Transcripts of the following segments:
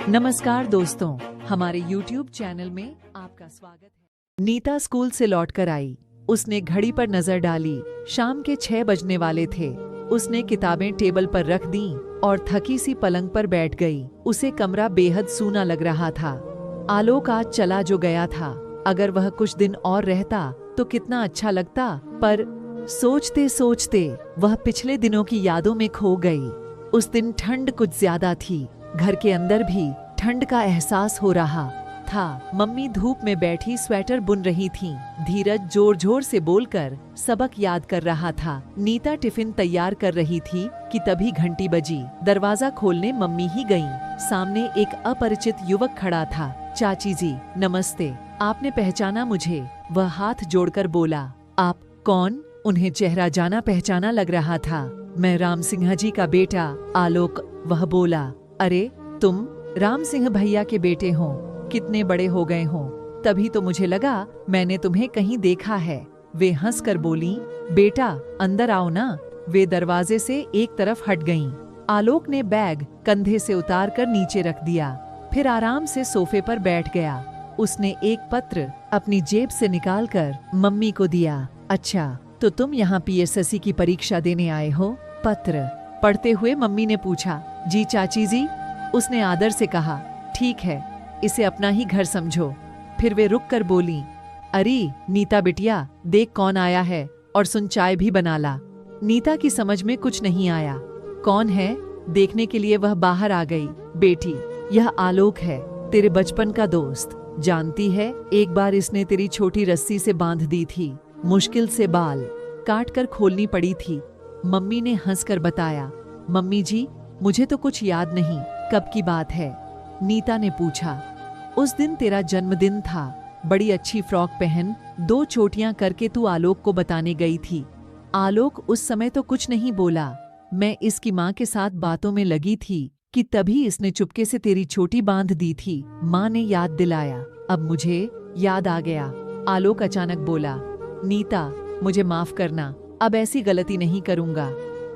नमस्कार दोस्तों, हमारे YouTube चैनल में आपका स्वागत है। नीता स्कूल से लौटकर आई। उसने घड़ी पर नजर डाली। शाम के 6 बजने वाले थे। उसने किताबें टेबल पर रख दी और थकी सी पलंग पर बैठ गई। उसे कमरा बेहद सूना लग रहा था। आलोक आज चला जो गया था। अगर वह कुछ दिन और रहता तो कितना अच्छा लगता, पर सोचते सोचते वह पिछले दिनों की यादों में खो गई। उस दिन ठंड कुछ ज्यादा थी। घर के अंदर भी ठंड का एहसास हो रहा था। मम्मी धूप में बैठी स्वेटर बुन रही थीं। धीरज जोर जोर से बोलकर सबक याद कर रहा था। नीता टिफिन तैयार कर रही थी कि तभी घंटी बजी। दरवाजा खोलने मम्मी ही गईं। सामने एक अपरिचित युवक खड़ा था। चाची जी, नमस्ते। आपने पहचाना मुझे? वह हाथ जोड़कर बोला। आप कौन? उन्हें चेहरा जाना पहचाना लग रहा था। मैं राम सिंह जी का बेटा आलोक, वह बोला। अरे तुम राम सिंह भैया के बेटे हो? कितने बड़े हो गए हो? तभी तो मुझे लगा मैंने तुम्हें कहीं देखा है। वे हंसकर बोली, बेटा अंदर आओ ना। वे दरवाजे से एक तरफ हट गईं। आलोक ने बैग कंधे से उतारकर नीचे रख दिया, फिर आराम से सोफे पर बैठ गया। उसने एक पत्र अपनी जेब से निकालकर मम्मी को दिया। अच्छा, तो तुम यहाँ PSSC की परीक्षा देने आए हो? पत्र पढ़ते हुए मम्मी ने पूछा। जी चाची जी, उसने आदर से कहा। ठीक है, इसे अपना ही घर समझो। फिर वे रुक कर बोली, अरे नीता बिटिया, देख कौन आया है, और सुन चाय भी बना ला। नीता की समझ में कुछ नहीं आया। कौन है? देखने के लिए वह बाहर आ गई। बेटी, यह आलोक है, तेरे बचपन का दोस्त। जानती है, एक बार इसने तेरी छोटी रस्सी से बांध दी थी। मुश्किल से बाल काट कर खोलनी पड़ी थी। मम्मी ने हंसकर बताया। मम्मी जी, मुझे तो कुछ याद नहीं, कब की बात है? नीता ने पूछा। उस दिन तेरा जन्मदिन था। बड़ी अच्छी फ्रॉक पहन 2 चोटियां करके तू आलोक को बताने गई थी। आलोक उस समय तो कुछ नहीं बोला। मैं इसकी माँ के साथ बातों में लगी थी कि तभी इसने चुपके से तेरी चोटी बांध दी थी। माँ ने याद दिलाया। अब मुझे याद आ गया। आलोक अचानक बोला। नीता, मुझे माफ करना, अब ऐसी गलती नहीं करूंगा।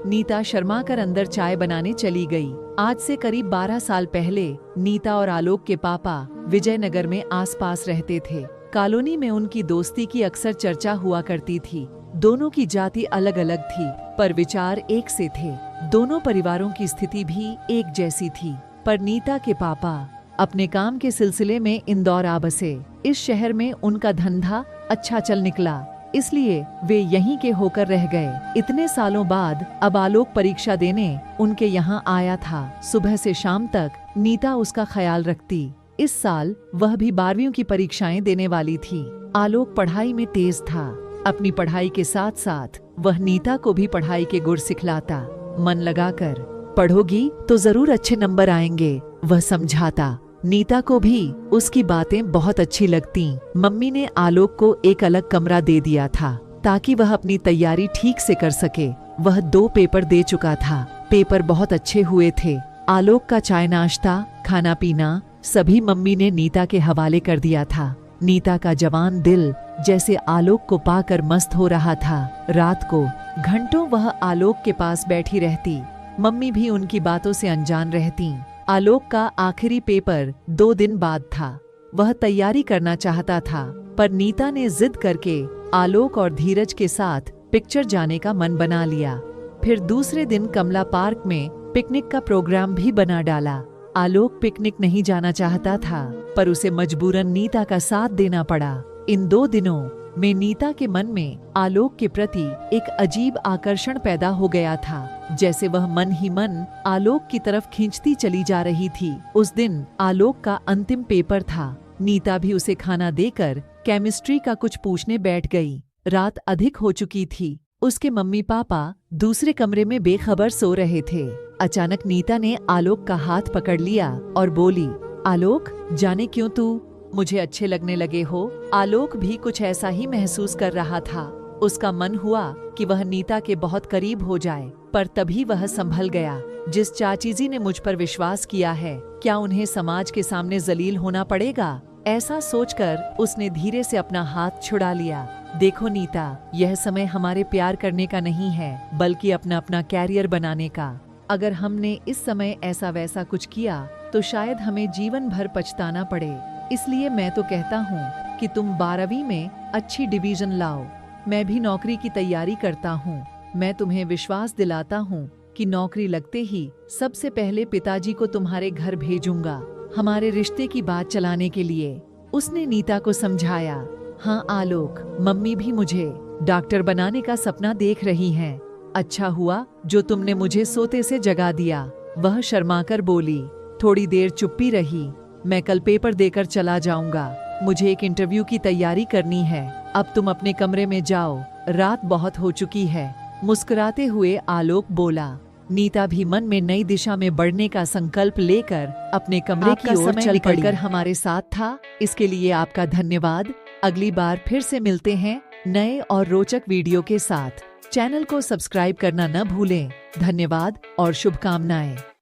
नीता शर्मा कर अंदर चाय बनाने चली गई। आज से करीब 12 साल पहले नीता और आलोक के पापा विजयनगर में आसपास रहते थे। कॉलोनी में उनकी दोस्ती की अक्सर चर्चा हुआ करती थी। दोनों की जाति अलग अलग थी, पर विचार एक से थे। दोनों परिवारों की स्थिति भी एक जैसी थी। पर नीता के पापा अपने काम के सिलसिले में इंदौर आ बसे। इस शहर में उनका धंधा अच्छा चल निकला, इसलिए वे यहीं के होकर रह गए। इतने सालों बाद अब आलोक परीक्षा देने उनके यहाँ आया था। सुबह से शाम तक नीता उसका ख्याल रखती। इस साल वह भी 12वीं की परीक्षाएं देने वाली थी। आलोक पढ़ाई में तेज था। अपनी पढ़ाई के साथ साथ वह नीता को भी पढ़ाई के गुर सिखलाता। मन लगाकर पढ़ोगी तो जरूर अच्छे नंबर आएंगे, वह समझाता। नीता को भी उसकी बातें बहुत अच्छी लगती। मम्मी ने आलोक को एक अलग कमरा दे दिया था ताकि वह अपनी तैयारी ठीक से कर सके। वह 2 पेपर दे चुका था। पेपर बहुत अच्छे हुए थे। आलोक का चाय नाश्ता, खाना पीना सभी मम्मी ने नीता के हवाले कर दिया था। नीता का जवान दिल जैसे आलोक को पाकर मस्त हो रहा था। रात को घंटों वह आलोक के पास बैठी रहती। मम्मी भी उनकी बातों से अनजान रहती। आलोक का आखिरी पेपर 2 दिन बाद था। वह तैयारी करना चाहता था, पर नीता ने जिद करके आलोक और धीरज के साथ पिक्चर जाने का मन बना लिया। फिर दूसरे दिन कमला पार्क में पिकनिक का प्रोग्राम भी बना डाला। आलोक पिकनिक नहीं जाना चाहता था, पर उसे मजबूरन नीता का साथ देना पड़ा। इन 2 दिनों में नीता के मन में आलोक के प्रति एक अजीब आकर्षण पैदा हो गया था, जैसे वह मन ही मन आलोक की तरफ खींचती चली जा रही थी। उस दिन आलोक का अंतिम पेपर था। नीता भी उसे खाना देकर केमिस्ट्री का कुछ पूछने बैठ गई। रात अधिक हो चुकी थी। उसके मम्मी पापा दूसरे कमरे में बेखबर सो रहे थे। अचानक नीता ने आलोक का हाथ पकड़ लिया और बोली, आलोक, जाने क्यों तू मुझे अच्छे लगने लगे हो। आलोक भी कुछ ऐसा ही महसूस कर रहा था। उसका मन हुआ कि वह नीता के बहुत करीब हो जाए, पर तभी वह संभल गया। जिस चाची जी ने मुझ पर विश्वास किया है, क्या उन्हें समाज के सामने जलील होना पड़ेगा? ऐसा सोचकर उसने धीरे से अपना हाथ छुड़ा लिया। देखो नीता, यह समय हमारे प्यार करने का नहीं है, बल्कि अपना अपना कैरियर बनाने का। अगर हमने इस समय ऐसा वैसा कुछ किया तो शायद हमें जीवन भर पछताना पड़े। इसलिए मैं तो कहता हूँ कि तुम 12वीं में अच्छी डिवीजन लाओ। मैं भी नौकरी की तैयारी करता हूँ। मैं तुम्हें विश्वास दिलाता हूँ कि नौकरी लगते ही सबसे पहले पिताजी को तुम्हारे घर भेजूंगा, हमारे रिश्ते की बात चलाने के लिए। उसने नीता को समझाया। हाँ आलोक, मम्मी भी मुझे डॉक्टर बनाने का सपना देख रही हैं। अच्छा हुआ जो तुमने मुझे सोते से जगा दिया, वह शर्माकर बोली। थोड़ी देर चुप्पी रही। मैं कल पेपर देकर चला जाऊंगा, मुझे एक इंटरव्यू की तैयारी करनी है। अब तुम अपने कमरे में जाओ, रात बहुत हो चुकी है। मुस्कुराते हुए आलोक बोला। नीता भी मन में नई दिशा में बढ़ने का संकल्प लेकर अपने कमरे की ओर चल पड़ी। हमारे साथ था, इसके लिए आपका धन्यवाद। अगली बार फिर से मिलते हैं नए और रोचक वीडियो के साथ। चैनल को सब्सक्राइब करना न भूलें। धन्यवाद और शुभकामनाएं।